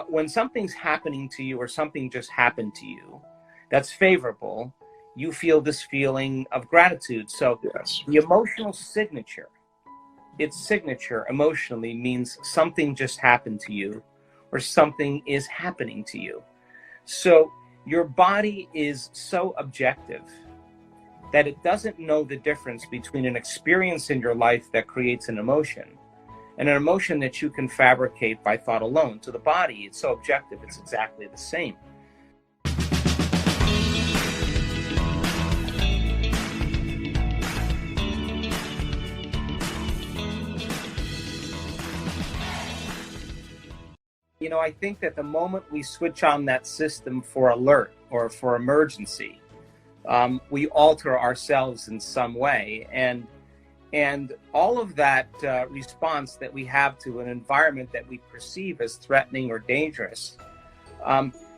when something's happening to you or something just happened to you that's favorable, you feel this feeling of gratitude. So Yes. the emotional signature, its signature emotionally means something just happened to you or something is happening to you. So your body is so objective that it doesn't know the difference between an experience in your life that creates an emotion and an emotion that you can fabricate by thought alone. To the body, it's so objective, it's exactly the same. You know, I think that the moment we switch on that system for alert or for emergency, we alter ourselves in some way. And all of that response that we have to an environment that we perceive as threatening or dangerous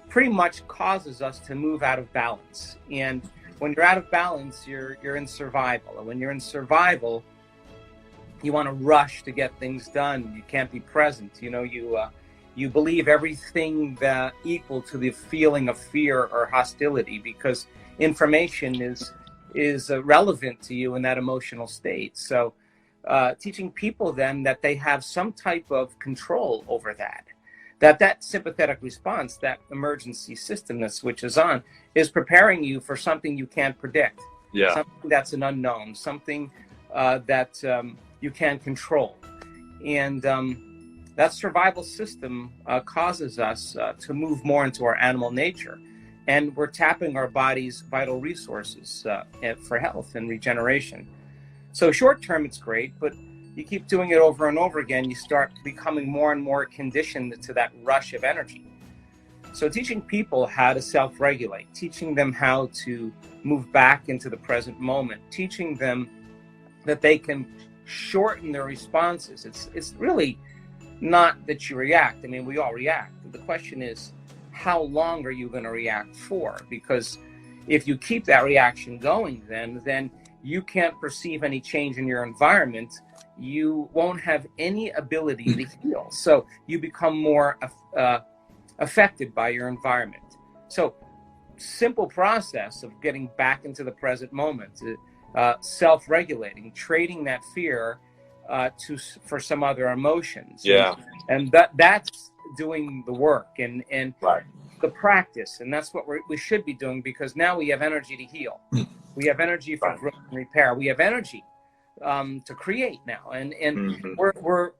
pretty much causes us to move out of balance. And when you're out of balance, you're in survival. And when you're in survival, you want to rush to get things done. You can't be present. You know, you believe everything that equal to the feeling of fear or hostility because information is relevant to you in that emotional state. So teaching people then that they have some type of control over that sympathetic response, that emergency system that switches on, is preparing you for something you can't predict. Yeah. Something that's an unknown, something that you can't control. And that survival system causes us to move more into our animal nature. And we're tapping our body's vital resources for health and regeneration. So short term, it's great, but you keep doing it over and over again, you start becoming more and more conditioned to that rush of energy. So teaching people how to self-regulate, teaching them how to move back into the present moment, teaching them that they can shorten their responses. It's really not that you react. I mean, we all react. The question is, how long are you going to react for? Because if you keep that reaction going, then you can't perceive any change in your environment. You won't have any ability to heal. So you become more affected by your environment. So simple process of getting back into the present moment, self-regulating, trading that fear for some other emotions. Yeah. And that's doing the work and right. The practice. And that's what we should be doing, because now we have energy to heal. We have energy for Right. growth and repair. We have energy to create now. And Mm-hmm. we're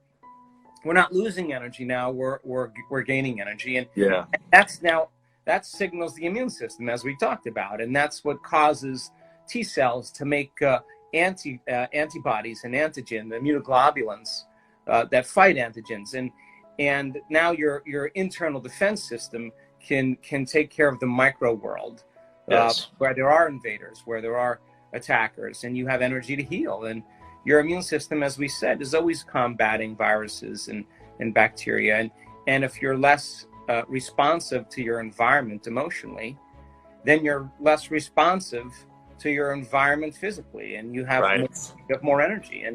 not losing energy now. We're gaining energy. And Yeah. that signals the immune system, as we talked about. And that's what causes T cells to make antibodies and antigen, the immunoglobulins that fight antigens. And now your internal defense system can take care of the micro world, Yes. where there are invaders, where there are attackers, and you have energy to heal. And your immune system, as we said, is always combating viruses and bacteria. And if you're less responsive to your environment emotionally, then you're less responsive to your environment physically, and you have, Right. you have more energy.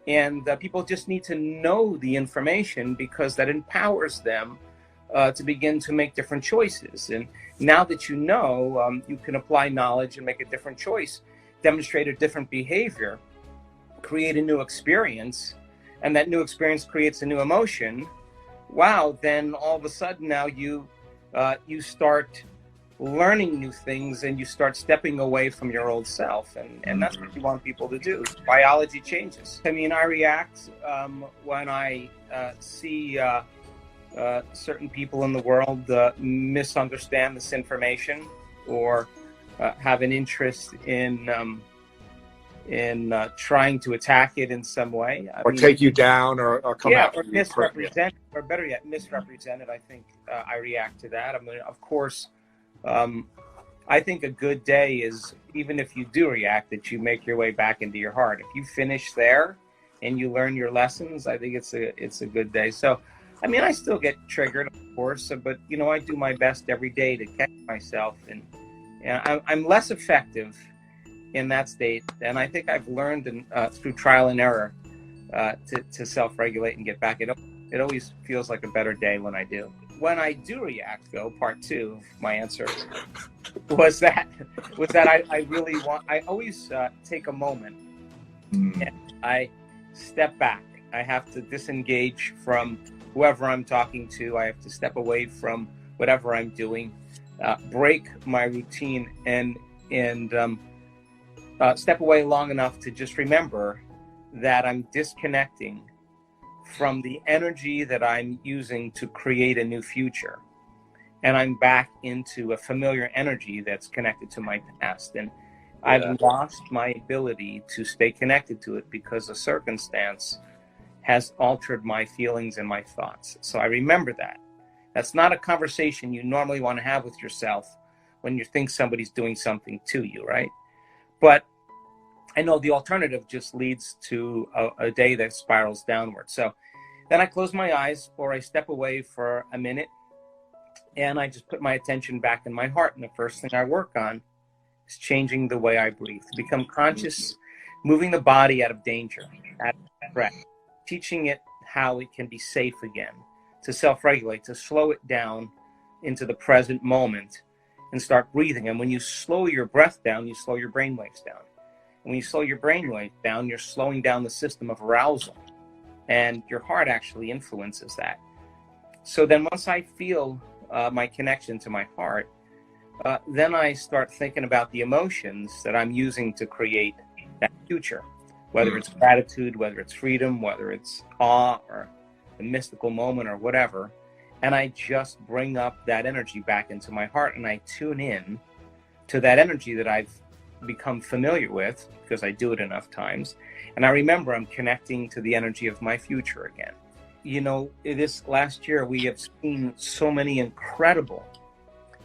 And people just need to know the information, because that empowers them to begin to make different choices. And now that you know, you can apply knowledge and make a different choice, demonstrate a different behavior, create a new experience, and that new experience creates a new emotion. Wow, then all of a sudden now you start learning new things, and you start stepping away from your old self, and that's what you want people to do. Biology changes. I mean, I react when I see certain people in the world misunderstand this information, or have an interest in trying to attack it in some way, Or take you down, or come out. or misrepresent, or better yet, misrepresent it. I think I react to that. I mean, of course. I think a good day is, even if you do react, that you make your way back into your heart. If you finish there and you learn your lessons, I think it's a good day. So, I mean, I still get triggered, of course, but you know, I do my best every day to catch myself, and I'm less effective in that state. And I think I've learned through trial and error to self-regulate and get back. It always feels like a better day when I do. when I do react, though, part two of my answer was that I really want. I always take a moment and I step back. I have to disengage from whoever I'm talking to. I have to step away from whatever I'm doing, break my routine, and step away long enough to just remember that I'm disconnecting from the energy that I'm using to create a new future. And I'm back into a familiar energy that's connected to my past. And I've lost my ability to stay connected to it because a circumstance has altered my feelings and my thoughts. So I remember that. That's not a conversation you normally want to have with yourself when you think somebody's doing something to you, right? But I know the alternative just leads to a day that spirals downward. So then I close my eyes or I step away for a minute and I just put my attention back in my heart. And the first thing I work on is changing the way I breathe, to become conscious, moving the body out of danger, out of threat, teaching it how it can be safe again, to self-regulate, to slow it down into the present moment and start breathing. And when you slow your breath down, you slow your brain waves down. And when you slow your brain waves down, you're slowing down the system of arousal. And your heart actually influences that. So then once I feel my connection to my heart, then I start thinking about the emotions that I'm using to create that future, whether it's gratitude, whether it's freedom, whether it's awe or a mystical moment or whatever. And I just bring up that energy back into my heart and I tune in to that energy that I've become familiar with because I do it enough times. And I remember I'm connecting to the energy of my future again. You know, this last year, we have seen so many incredible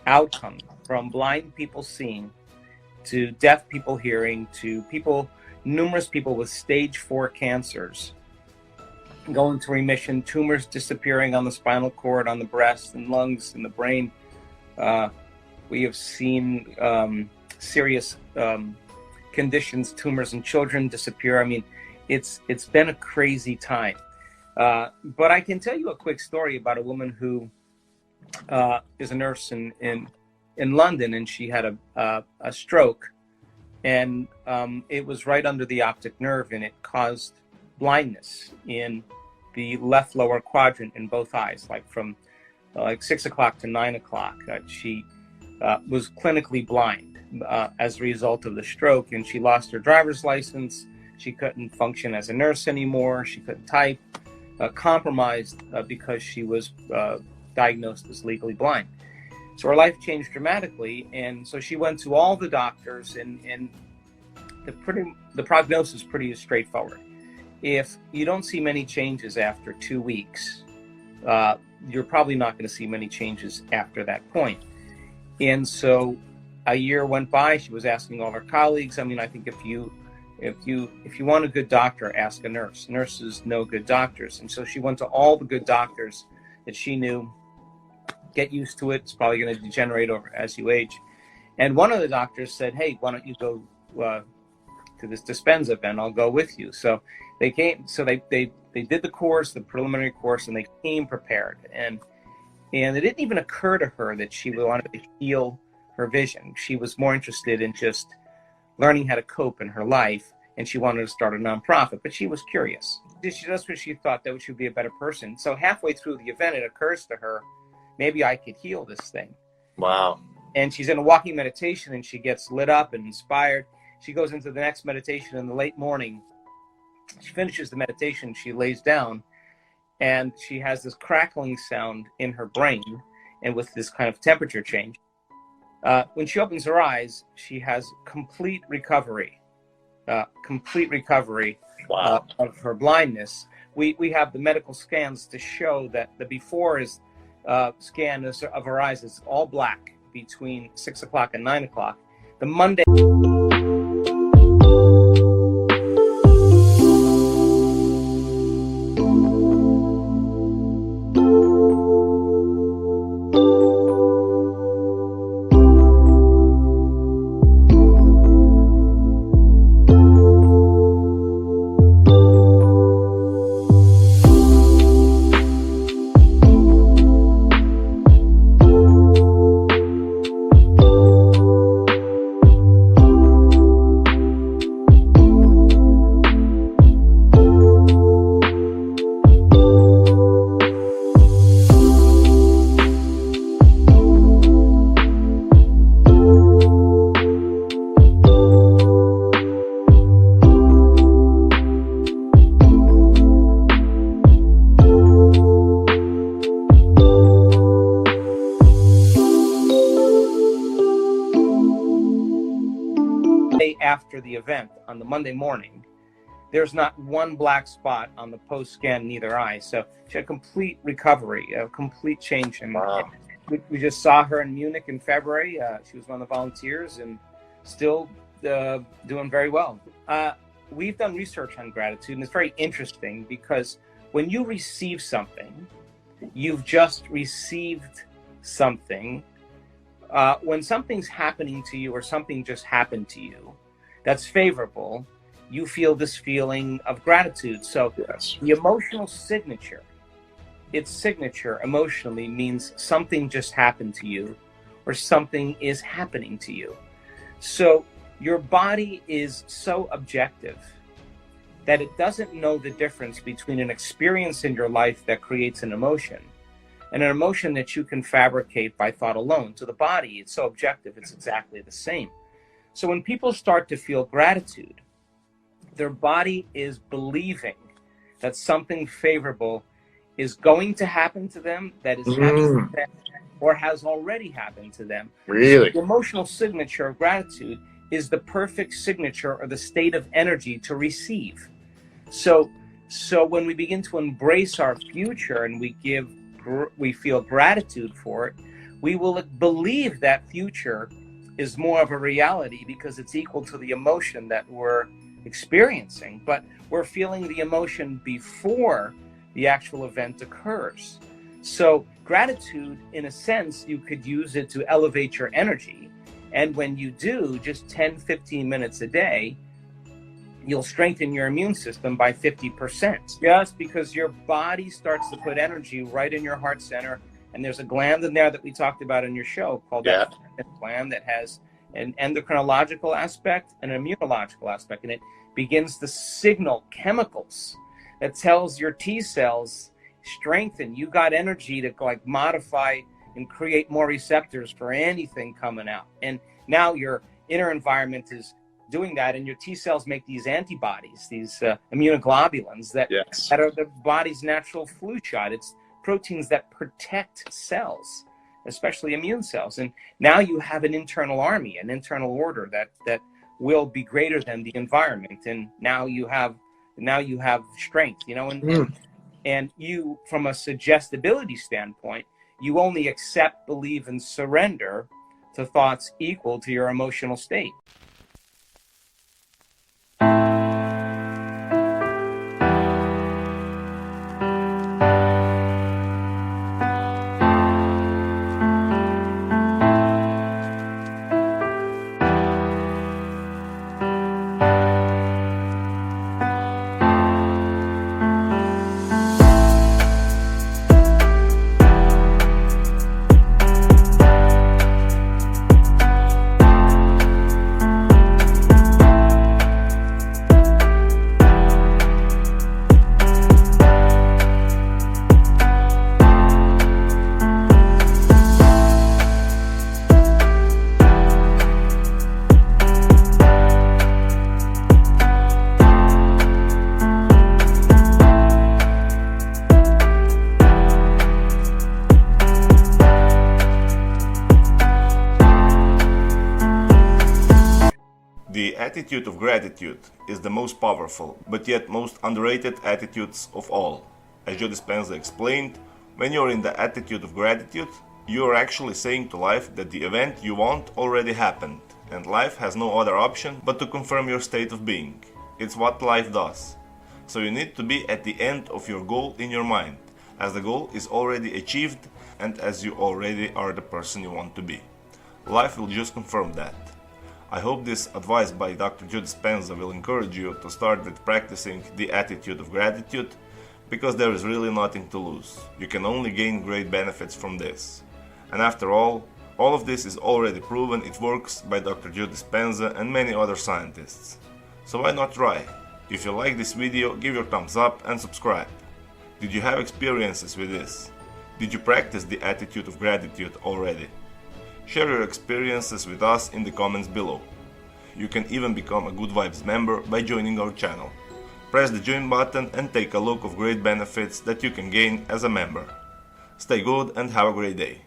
outcomes, from blind people seeing to deaf people hearing to numerous people with stage 4 cancers going to remission, tumors disappearing on the spinal cord, on the breast and lungs and the brain. We have seen serious conditions, tumors in children disappear. I mean, it's been a crazy time. But I can tell you a quick story about a woman who is a nurse in London, and she had a stroke, and it was right under the optic nerve, and it caused blindness in the left lower quadrant in both eyes, like from 6 o'clock to 9 o'clock. She was clinically blind as a result of the stroke, and she lost her driver's license. She couldn't function as a nurse anymore. She couldn't type. Compromised because she was diagnosed as legally blind. So her life changed dramatically, and so she went to all the doctors, and the prognosis is pretty straightforward. If you don't see many changes after 2 weeks, you're probably not going to see many changes after that point. And so a year went by. She was asking all her colleagues. I mean, I think if you want a good doctor, ask a nurse. Nurses know good doctors. And so she went to all the good doctors that she knew. Get used to it. It's probably going to degenerate over as you age. And one of the doctors said, hey, why don't you go to this Dispenza, Ben? I'll go with you. So they came. So they did the course, the preliminary course, and they came prepared. And it didn't even occur to her that she wanted to heal her vision. She was more interested in just learning how to cope in her life, and she wanted to start a nonprofit, but she was curious. That's what she thought, that she would be a better person. So halfway through the event, it occurs to her, maybe I could heal this thing. Wow. And she's in a walking meditation, and she gets lit up and inspired. She goes into the next meditation in the late morning. She finishes the meditation, she lays down, and she has this crackling sound in her brain, and with this kind of temperature change. When she opens her eyes, she has complete recovery Wow. Of her blindness. We have the medical scans to show that the before scan of her eyes is all black between 6 o'clock and 9 o'clock. The Monday after the event on the Monday morning, there's not one black spot on the post-scan in either eye. So she had complete recovery, a complete change. And Wow. we just saw her in Munich in February. She was one of the volunteers and still doing very well. We've done research on gratitude, and it's very interesting because when you receive something, you've just received something. When something's happening to you or something just happened to you that's favorable, you feel this feeling of gratitude. So Yes. the emotional signature, its signature emotionally means something just happened to you or something is happening to you. So your body is so objective that it doesn't know the difference between an experience in your life that creates an emotion and an emotion that you can fabricate by thought alone. To the body, it's so objective, it's exactly the same. So when people start to feel gratitude, their body is believing that something favorable is going to happen to them, that is happening to them, or has already happened to them. Really? The emotional signature of gratitude is the perfect signature or the state of energy to receive. So when we begin to embrace our future and we feel gratitude for it, we will believe that future is more of a reality because it's equal to the emotion that we're experiencing, but we're feeling the emotion before the actual event occurs. So gratitude, in a sense, you could use it to elevate your energy. And when you do, just 10, 15 minutes a day, you'll strengthen your immune system by 50%. Just because your body starts to put energy right in your heart center. And there's a gland in there that we talked about in your show called that gland that has an endocrinological aspect and an immunological aspect. And it begins to signal chemicals that tells your T cells, strengthen, you got energy to like modify and create more receptors for anything coming out. And now your inner environment is doing that, and your T cells make these antibodies, these immunoglobulins that are the body's natural flu shot. It's proteins that protect cells, especially immune cells. And now you have an internal army, an internal order that will be greater than the environment. And now you have strength, and you, from a suggestibility standpoint, you only accept, believe, and surrender to thoughts equal to your emotional state. The attitude of gratitude is the most powerful, but yet most underrated attitudes of all. As Joe Dispenza explained, when you're in the attitude of gratitude, you are actually saying to life that the event you want already happened, and life has no other option but to confirm your state of being. It's what life does. So you need to be at the end of your goal in your mind, as the goal is already achieved and as you already are the person you want to be. Life will just confirm that. I hope this advice by Dr. Joe Dispenza will encourage you to start with practicing the attitude of gratitude, because there is really nothing to lose. You can only gain great benefits from this. And after all of this is already proven it works by Dr. Joe Dispenza and many other scientists. So why not try? If you like this video, give your thumbs up and subscribe. Did you have experiences with this? Did you practice the attitude of gratitude already? Share your experiences with us in the comments below. You can even become a Good Vibes member by joining our channel. Press the join button and take a look of great benefits that you can gain as a member. Stay good and have a great day.